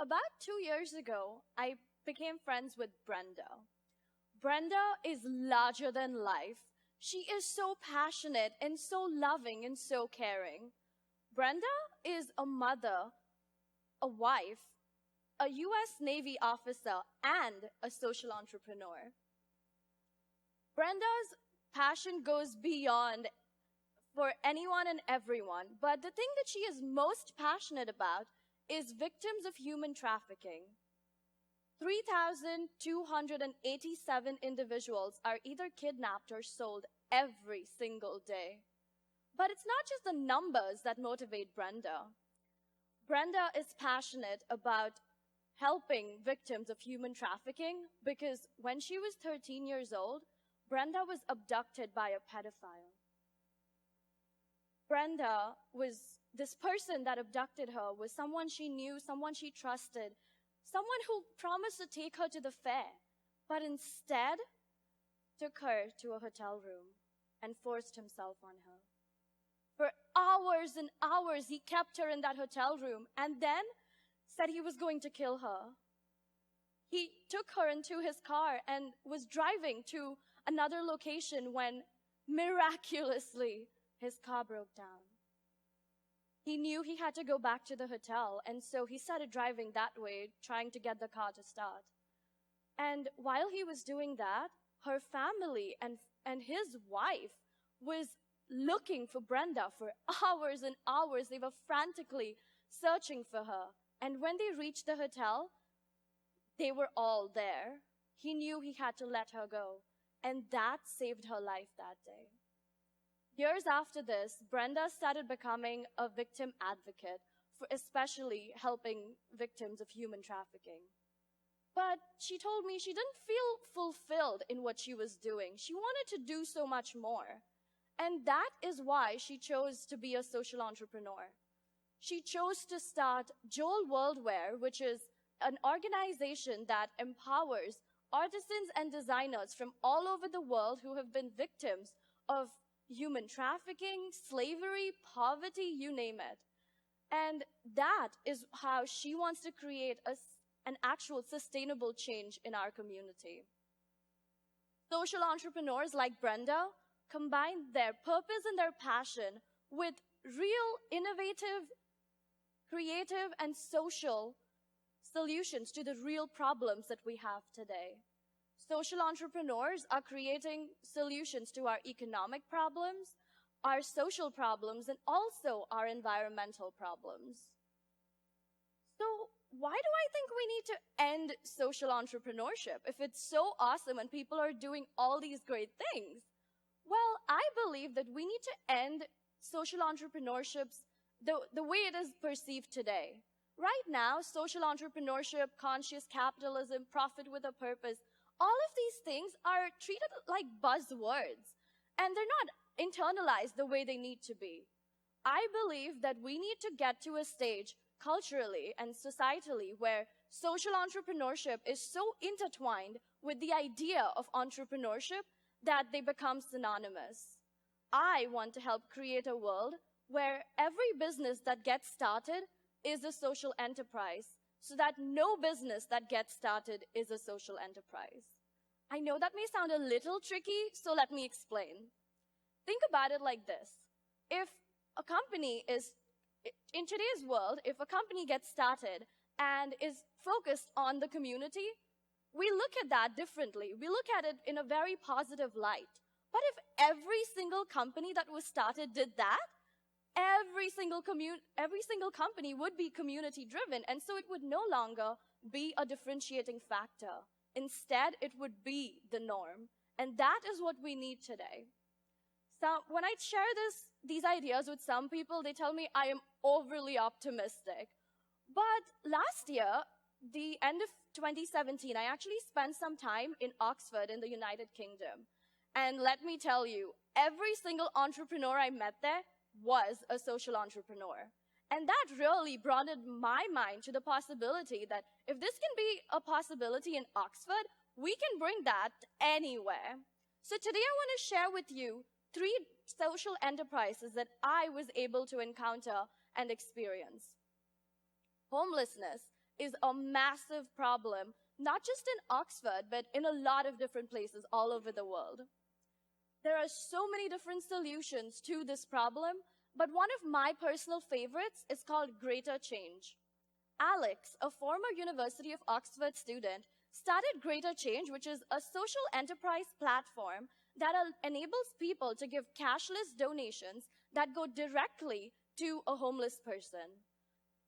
About 2 years ago, I became friends with Brenda. Brenda is larger than life. She is so passionate and so loving and so caring. Brenda is a mother, a wife, a US Navy officer, and a social entrepreneur. Brenda's passion goes beyond for anyone and everyone, but the thing that she is most passionate about is victims of human trafficking. 3,287 individuals are either kidnapped or sold every single day. But it's not just the numbers that motivate Brenda. Brenda is passionate about helping victims of human trafficking because when she was 13 years old, Brenda was abducted by a pedophile. Brenda this person that abducted her was someone she knew, someone she trusted, someone who promised to take her to the fair, but instead took her to a hotel room and forced himself on her. For hours and hours, he kept her in that hotel room and then said he was going to kill her. He took her into his car and was driving to another location when miraculously his car broke down. He knew he had to go back to the hotel, and so he started driving that way, trying to get the car to start. And while he was doing that, her family and his wife was looking for Brenda for hours and hours. They were frantically searching for her. And when they reached the hotel, they were all there. He knew he had to let her go, and that saved her life that day. Years after this, Brenda started becoming a victim advocate for especially helping victims of human trafficking. But she told me she didn't feel fulfilled in what she was doing. She wanted to do so much more. And that is why she chose to be a social entrepreneur. She chose to start Joel Worldwear, which is an organization that empowers artisans and designers from all over the world who have been victims of human trafficking, slavery, poverty, you name it. And that is how she wants to create an actual sustainable change in our community. Social entrepreneurs like Brenda combine their purpose and their passion with real, innovative, creative, and social solutions to the real problems that we have today. Social entrepreneurs are creating solutions to our economic problems, our social problems, and also our environmental problems. So why do I think we need to end social entrepreneurship if it's so awesome and people are doing all these great things? Well, I believe that we need to end social entrepreneurship the way it is perceived today. Right now, social entrepreneurship, conscious capitalism, profit with a purpose, all of these things are treated like buzzwords, and they're not internalized the way they need to be. I believe that we need to get to a stage culturally and societally where social entrepreneurship is so intertwined with the idea of entrepreneurship that they become synonymous. I want to help create a world where every business that gets started is a social enterprise, so that no business that gets started is a social enterprise. I know that may sound a little tricky, so let me explain. Think about it like this. If a company is, in today's world, if a company gets started and is focused on the community, we look at that differently. We look at it in a very positive light. But if every single company that was started did that, every single company would be community driven, and so it would no longer be a differentiating factor. Instead, it would be the norm, and that is what we need today. So when I share these ideas with some people, they tell me I am overly optimistic. But last year, the end of 2017, I actually spent some time in Oxford in the United Kingdom. And let me tell you, every single entrepreneur I met there was a social entrepreneur. And that really broadened my mind to the possibility that if this can be a possibility in Oxford, we can bring that anywhere. So today I want to share with you 3 social enterprises that I was able to encounter and experience. Homelessness is a massive problem, not just in Oxford, but in a lot of different places all over the world. There are so many different solutions to this problem, but one of my personal favorites is called Greater Change. Alex, a former University of Oxford student, started Greater Change, which is a social enterprise platform that enables people to give cashless donations that go directly to a homeless person.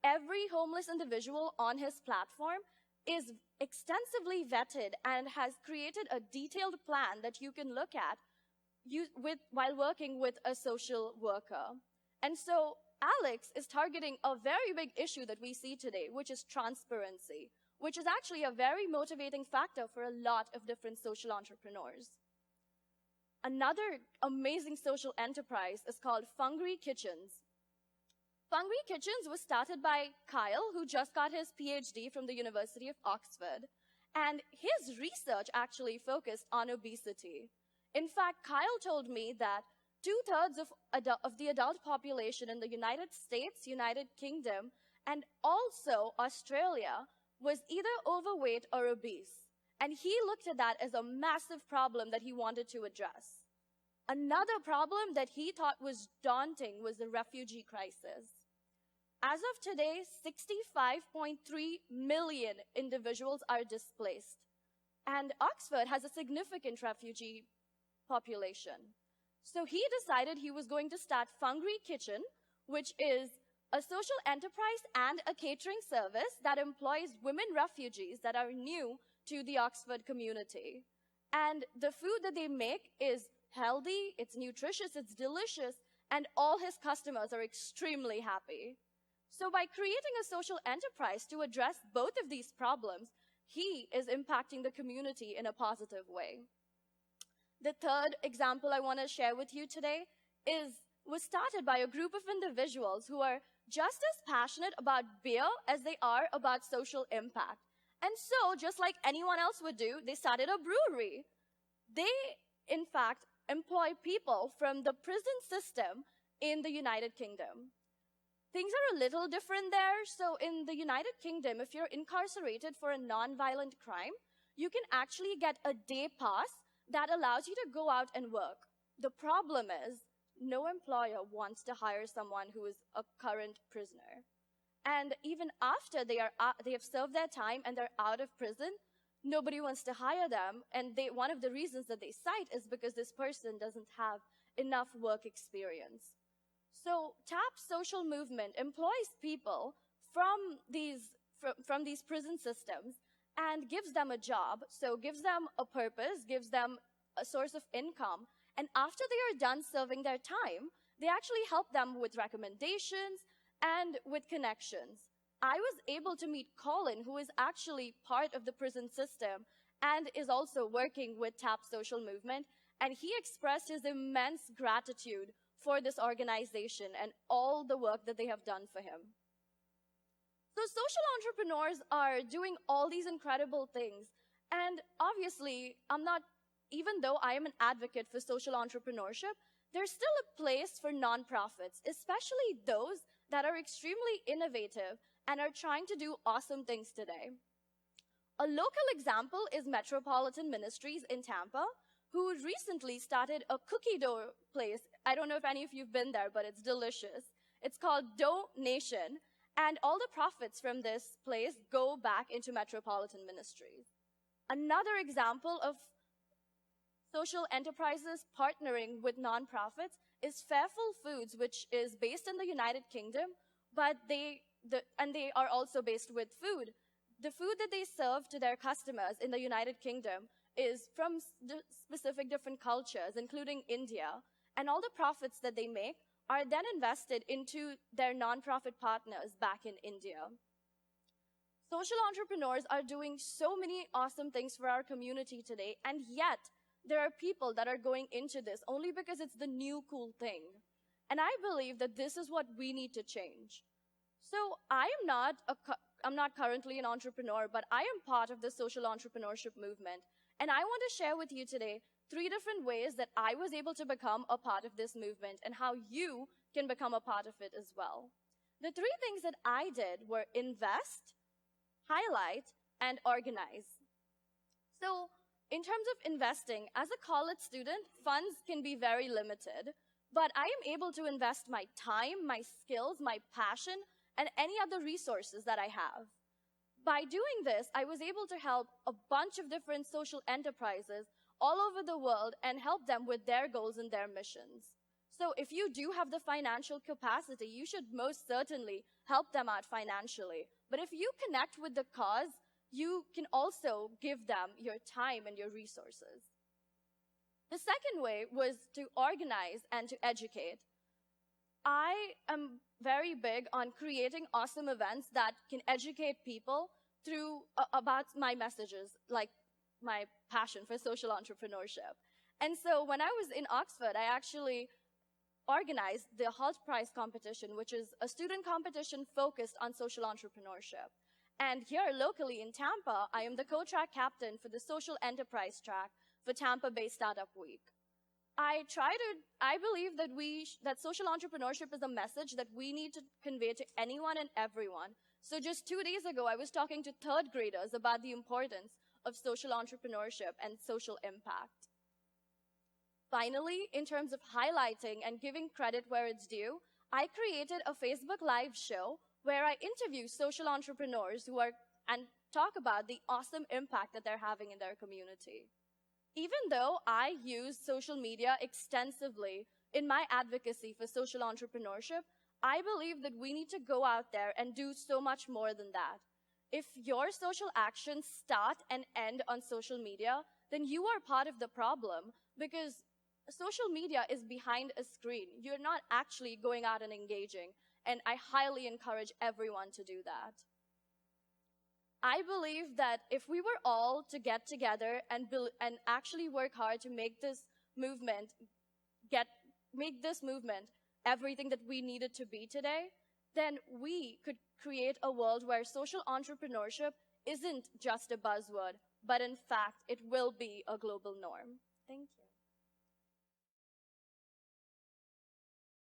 Every homeless individual on his platform is extensively vetted and has created a detailed plan that you can look at while working with a social worker. And so Alex is targeting a very big issue that we see today, which is transparency, which is actually a very motivating factor for a lot of different social entrepreneurs. Another amazing social enterprise is called Fungry Kitchens. Fungry Kitchens was started by Kyle, who just got his PhD from the University of Oxford, and his research actually focused on obesity. In fact, Kyle told me that 2/3 of the adult population in the United States, United Kingdom, and also Australia was either overweight or obese. And he looked at that as a massive problem that he wanted to address. Another problem that he thought was daunting was the refugee crisis. As of today, 65.3 million individuals are displaced. And Oxford has a significant refugee population. So he decided he was going to start Fungry Kitchen, which is a social enterprise and a catering service that employs women refugees that are new to the Oxford community. And the food that they make is healthy, it's nutritious, it's delicious, and all his customers are extremely happy. So by creating a social enterprise to address both of these problems, he is impacting the community in a positive way. The third example I want to share with you today was started by a group of individuals who are just as passionate about beer as they are about social impact. And so, just like anyone else would do, they started a brewery. They, in fact, employ people from the prison system in the United Kingdom. Things are a little different there. So in the United Kingdom, if you're incarcerated for a non-violent crime, you can actually get a day pass that allows you to go out and work. The problem is, no employer wants to hire someone who is a current prisoner. And even after they have served their time and they're out of prison, nobody wants to hire them. And one of the reasons that they cite is because this person doesn't have enough work experience. So TAP's social movement employs people from these prison systems and gives them a job, so gives them a purpose, gives them a source of income, and after they are done serving their time, they actually help them with recommendations and with connections. I was able to meet Colin, who is actually part of the prison system and is also working with TAP Social Movement, and he expressed his immense gratitude for this organization and all the work that they have done for him. So social entrepreneurs are doing all these incredible things, and obviously, even though I am an advocate for social entrepreneurship, there's still a place for nonprofits, especially those that are extremely innovative and are trying to do awesome things today. A local example is Metropolitan Ministries in Tampa, who recently started a cookie dough place. I don't know if any of you've been there, but it's delicious. It's called Dough Nation, and all the profits from this place go back into Metropolitan Ministries. Another example of social enterprises partnering with nonprofits is Fairful Foods, which is based in the United Kingdom, but they are also based with food. The food that they serve to their customers in the United Kingdom is from specific different cultures, including India, and all the profits that they make are then invested into their nonprofit partners back in India. Social entrepreneurs are doing so many awesome things for our community today, and yet there are people that are going into this only because it's the new cool thing. And I believe that this is what we need to change. So I'm not currently an entrepreneur, but I am part of the social entrepreneurship movement. And I want to share with you today 3 different ways that I was able to become a part of this movement and how you can become a part of it as well. The 3 things that I did were invest, highlight, and organize. So, in terms of investing, as a college student, funds can be very limited, but I am able to invest my time, my skills, my passion, and any other resources that I have. By doing this, I was able to help a bunch of different social enterprises all over the world and help them with their goals and their missions. So if you do have the financial capacity, you should most certainly help them out financially. But if you connect with the cause, you can also give them your time and your resources. The second way was to organize and to educate. I am very big on creating awesome events that can educate people through about my messages, like my passion for social entrepreneurship. And so when I was in Oxford, I actually organized the Halt Prize competition, which is a student competition focused on social entrepreneurship. And here locally in Tampa, I am the co-track captain for the social enterprise track for Tampa Bay Startup Week. I believe that social entrepreneurship is a message that we need to convey to anyone and everyone. So just 2 days ago, I was talking to third graders about the importance of social entrepreneurship and social impact. Finally, in terms of highlighting and giving credit where it's due, I created a Facebook Live show where I interview social entrepreneurs and talk about the awesome impact that they're having in their community. Even though I use social media extensively in my advocacy for social entrepreneurship, I believe that we need to go out there and do so much more than that. If your social actions start and end on social media, then you are part of the problem, because social media is behind a screen. You're not actually going out and engaging, and I highly encourage everyone to do that. I believe that if we were all to get together and actually work hard to make this movement everything that we need it to be today, then we could create a world where social entrepreneurship isn't just a buzzword, but in fact, it will be a global norm. Thank you.